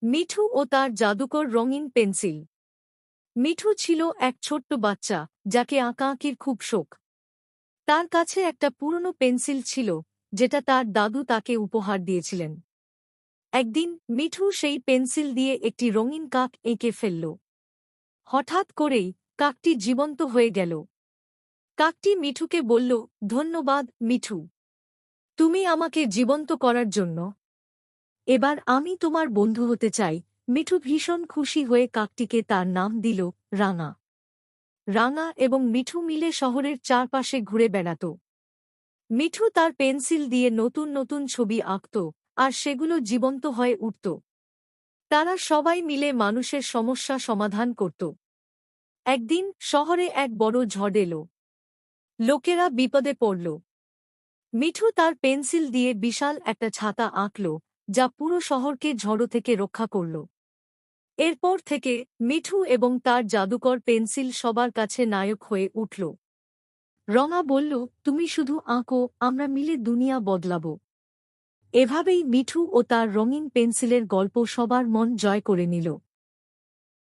মিঠু ও তার জাদুকর রঙিন পেন্সিল। মিঠু ছিল এক ছোট্ট বাচ্চা যাকে আঁকাআঁকির খুব শখ। তার কাছে একটা পুরনো পেন্সিল ছিল যেটা তার দাদু তাকে উপহার দিয়েছিলেন। একদিন মিঠু সেই পেন্সিল দিয়ে একটি রঙিন কাক এঁকে ফেলল। হঠাৎ করেই কাকটি জীবন্ত হয়ে গেল। কাকটি মিঠুকে বলল, ধন্যবাদ মিঠু, তুমি আমাকে জীবন্ত করার জন্য। এবার আমি তোমার বন্ধু হতে চাই। মিঠু ভীষণ খুশি হয়ে কাকটিকে তার নাম দিল রাঙা। রাঙা এবং মিঠু মিলে শহরের চারপাশে ঘুরে বেড়াত। মিঠু তার পেন্সিল দিয়ে নতুন নতুন ছবি আঁকত, আর সেগুলো জীবন্ত হয়ে উঠত। তারা সবাই মিলে মানুষের সমস্যা সমাধান করত। একদিন শহরে এক বড় ঝড় এল। লোকেরা বিপদে পড়ল। মিঠু তার পেন্সিল দিয়ে বিশাল একটা ছাতা আঁকল, যা পুরো শহরকে ঝড় থেকে রক্ষা করল। এরপর থেকে মিঠু এবং তার জাদুকর পেন্সিল সবার কাছে নায়ক হয়ে উঠল। রঙা বলল, তুমি শুধু আঁকো, আমরা মিলে দুনিয়া বদলাব। এভাবেই মিঠু ও তার রঙিন পেন্সিলের গল্প সবার মন জয় করে নিল।